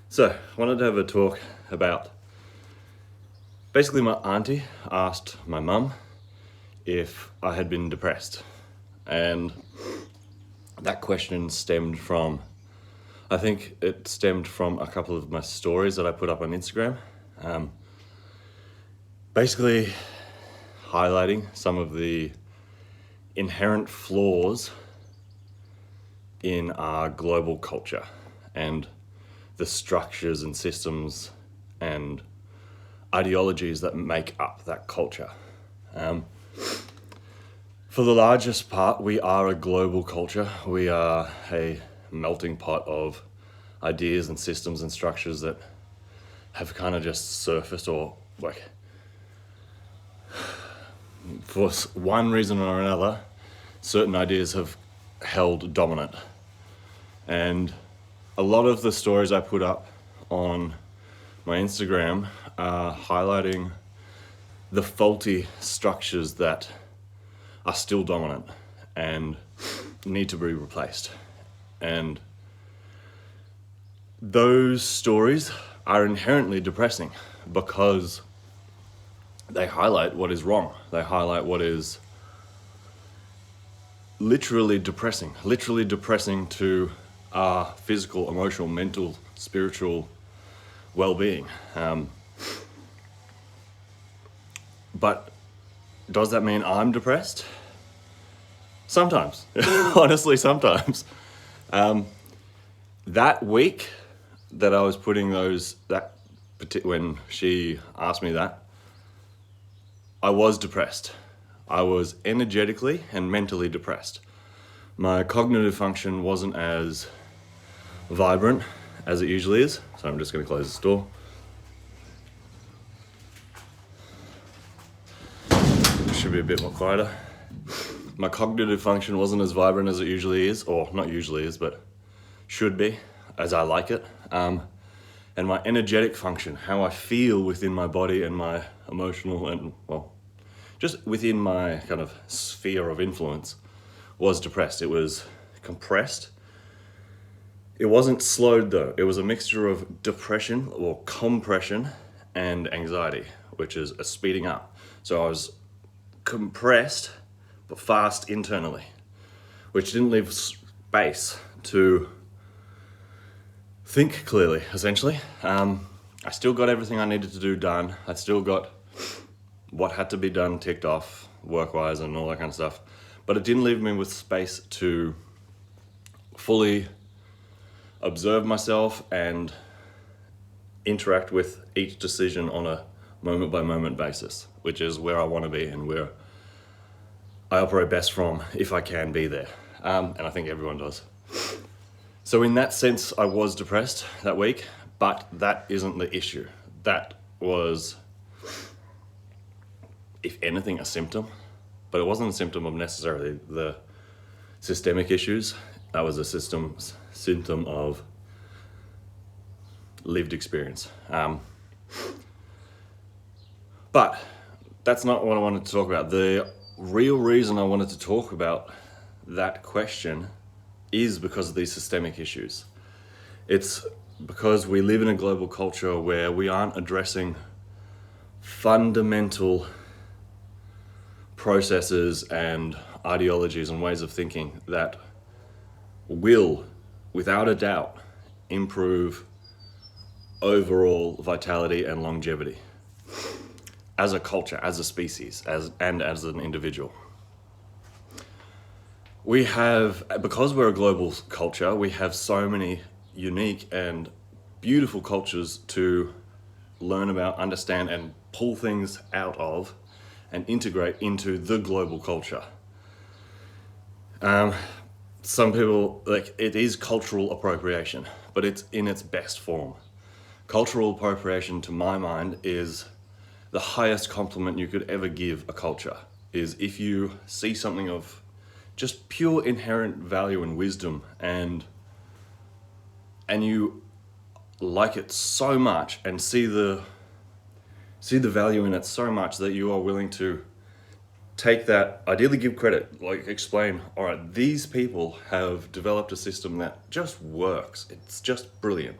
So, I wanted to have a talk about, basically my auntie asked my mum if I had been depressed. And that question stemmed from, I think it stemmed from a couple of my stories that I put up on Instagram. Basically highlighting some of the inherent flaws in our global culture and the structures and systems and ideologies that make up that culture. For the largest part, we are a global culture. We are a melting pot of ideas and systems and structures that have kind of just surfaced, or like, for one reason or another, certain ideas have held dominant. And a lot of the stories I put up on my Instagram are highlighting the faulty structures that are still dominant and need to be replaced. And those stories are inherently depressing because they highlight what is wrong. They highlight what is literally depressing to our physical, emotional, mental, spiritual well-being. But does that mean I'm depressed? Sometimes, honestly, sometimes. That week that I was putting when she asked me that, I was depressed. I was energetically and mentally depressed. My cognitive function wasn't as vibrant as it usually is. So I'm just going to close this door. Should be a bit more quieter. My cognitive function wasn't as vibrant as it usually is, or not usually is, but should be, as I like it. And my energetic function, how I feel within my body and my emotional and, just within my kind of sphere of influence, was depressed. It was compressed. It wasn't slowed though. It was a mixture of depression or compression and anxiety, which is a speeding up. So I was compressed but fast internally, which didn't leave space to think clearly, essentially. I still got everything I needed to do done. I still got what had to be done ticked off work-wise and all that kind of stuff. But it didn't leave me with space to fully observe myself and interact with each decision on a moment-by-moment basis, which is where I want to be and where I operate best from if I can be there. And I think everyone does. So in that sense, I was depressed that week, but that isn't the issue. That was, if anything, a symptom, but it wasn't a symptom of necessarily the systemic issues. That was a symptom of lived experience. But that's not what I wanted to talk about. The real reason I wanted to talk about that question is because of these systemic issues. It's because we live in a global culture where we aren't addressing fundamental processes and ideologies and ways of thinking that will, without a doubt, improve overall vitality and longevity as a culture, as a species, and as an individual. We have, because we're a global culture, we have so many unique and beautiful cultures to learn about, understand, and pull things out of and integrate into the global culture. Some people, it is cultural appropriation, but it's in its best form. Cultural appropriation, to my mind, is the highest compliment you could ever give a culture, is if you see something of just pure inherent value and wisdom and you like it so much and see the value in it so much that you are willing to take that, ideally give credit, like explain, all right, these people have developed a system that just works. It's just brilliant.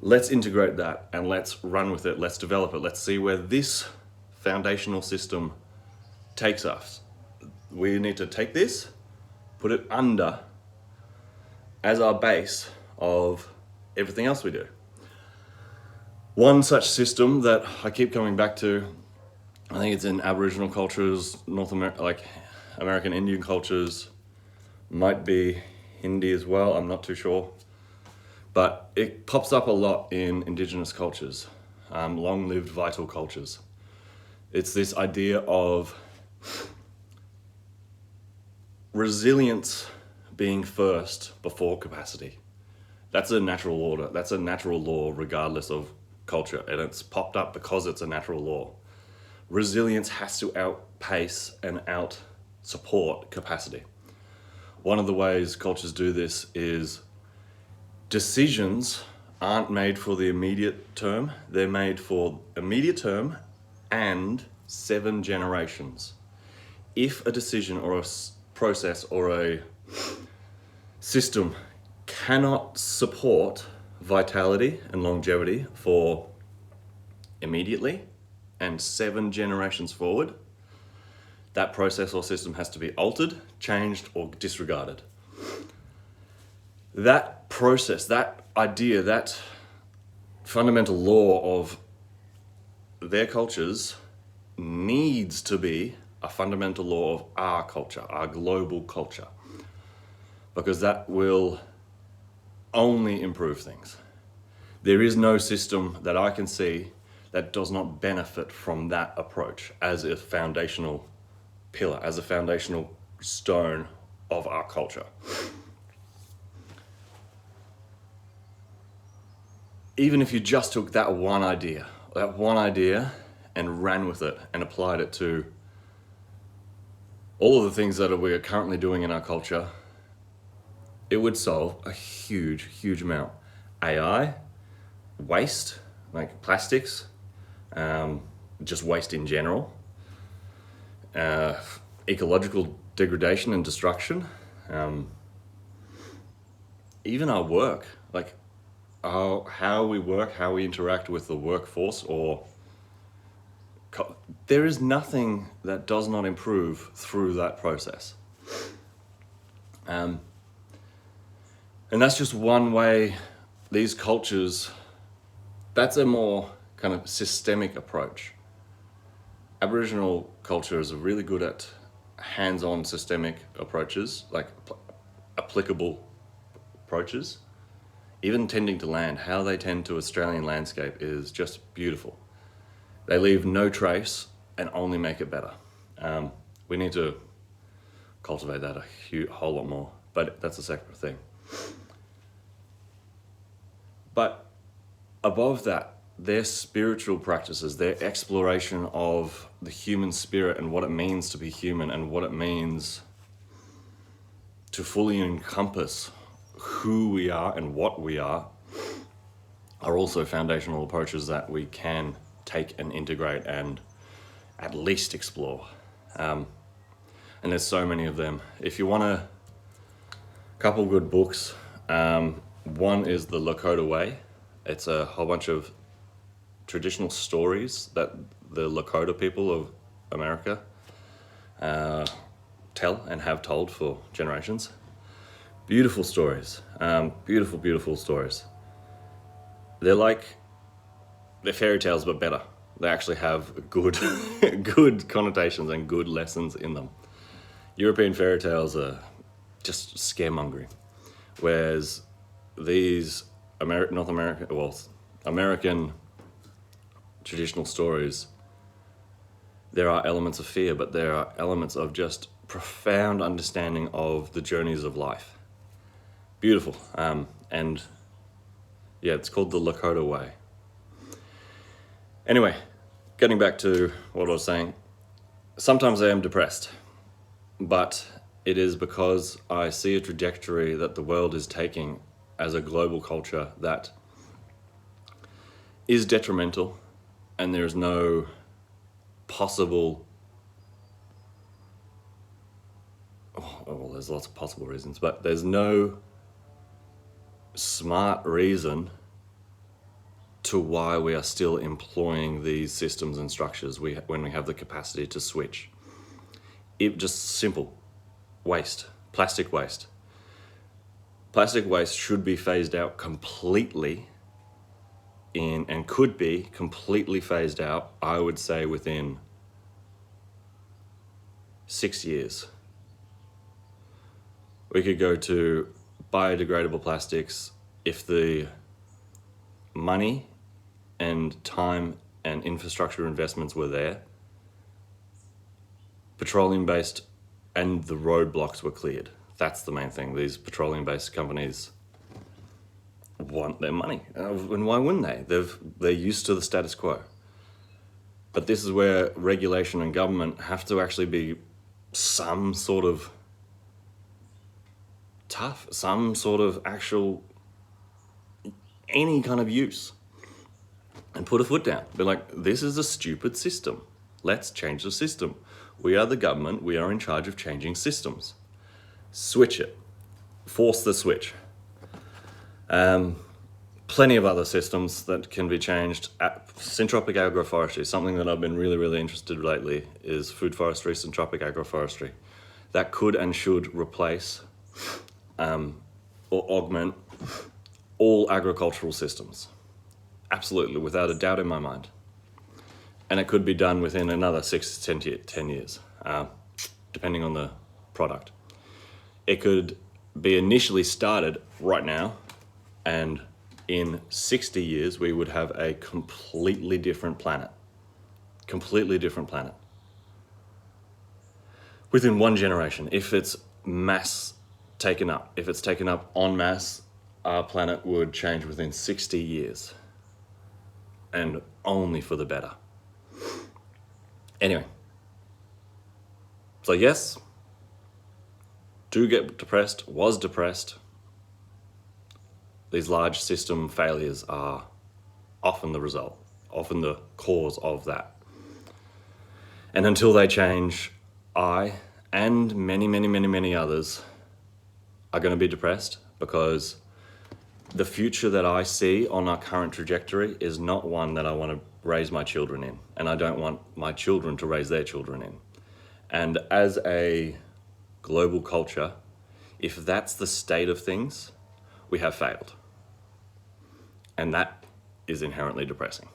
Let's integrate that and let's run with it. Let's develop it. Let's see where this foundational system takes us. We need to take this, put it under as our base of everything else we do. One such system that I keep coming back to, I think it's in Aboriginal cultures, like American Indian cultures, might be Hindi as well, I'm not too sure. But it pops up a lot in Indigenous cultures, long-lived vital cultures. It's this idea of resilience being first before capacity. That's a natural order. That's a natural law regardless of culture, and it's popped up because it's a natural law. Resilience has to outpace and out-support capacity. One of the ways cultures do this is decisions aren't made for the immediate term. They're made for immediate term and 7 generations. If a decision or a process or a system cannot support vitality and longevity for immediately and 7 generations forward, that process or system has to be altered, changed, or disregarded. That process, that idea, that fundamental law of their cultures needs to be a fundamental law of our culture, our global culture, because that will only improve things. There is no system that I can see that does not benefit from that approach as a foundational pillar, as a foundational stone of our culture. Even if you just took that one idea and ran with it and applied it to all of the things that we are currently doing in our culture, it would solve a huge, huge amount. AI, waste, like plastics, just waste in general, ecological degradation and destruction, even our work, like how we work, how we interact with the workforce, or there is nothing that does not improve through that process. And that's just one way these cultures, that's a more kind of systemic approach. Aboriginal cultures are really good at hands-on systemic approaches, like applicable approaches. Even tending to land, how they tend to Australian landscape is just beautiful. They leave no trace and only make it better. We need to cultivate that a whole lot more, but that's a separate thing. But above that, their spiritual practices, their exploration of the human spirit and what it means to be human and what it means to fully encompass who we are and what we are also foundational approaches that we can take and integrate and at least explore. And there's so many of them. If you want a couple good books, one is The Lakota Way. It's a whole bunch of traditional stories that the Lakota people of America tell and have told for generations. Beautiful stories, beautiful, beautiful stories. They're fairy tales, but better. They actually have good, good connotations and good lessons in them. European fairy tales are just scaremongering, whereas these American traditional stories, there are elements of fear, but there are elements of just profound understanding of the journeys of life. Beautiful. And yeah, it's called The Lakota Way. Anyway, getting back to what I was saying, sometimes I am depressed, but it is because I see a trajectory that the world is taking as a global culture that is detrimental, and there is no possible well, there's lots of possible reasons, but there's no smart reason to why we are still employing these systems and structures when we have the capacity to switch. It just simple waste, plastic waste. Plastic waste should be phased out completely and could be completely phased out, I would say, within 6 years. We could go to biodegradable plastics if the money and time and infrastructure investments were there. Petroleum-based and the roadblocks were cleared. That's the main thing. These petroleum-based companies want their money. And why wouldn't they? They're used to the status quo. But this is where regulation and government have to actually be some sort of tough, some sort of actual, any kind of use. And put a foot down. Be like, this is a stupid system. Let's change the system. We are the government. We are in charge of changing systems. Switch it. Force the switch. Plenty of other systems that can be changed. Syntropic agroforestry, something that I've been really, really interested in lately, is food forestry, syntropic agroforestry. That could and should replace or augment all agricultural systems. Absolutely, without a doubt in my mind. And it could be done within another 6 to 10 years, depending on the product. It could be initially started right now, and in 60 years, we would have a completely different planet. Completely different planet. Within one generation, if it's mass taken up, if it's taken up en masse, our planet would change within 60 years. And only for the better. Anyway. So yes, do get depressed, was depressed. These large system failures are often the result, often the cause of that. And until they change, I and many others are going to be depressed, because the future that I see on our current trajectory is not one that I want to raise my children in, and I don't want my children to raise their children in. And as a global culture, if that's the state of things, we have failed. And that is inherently depressing.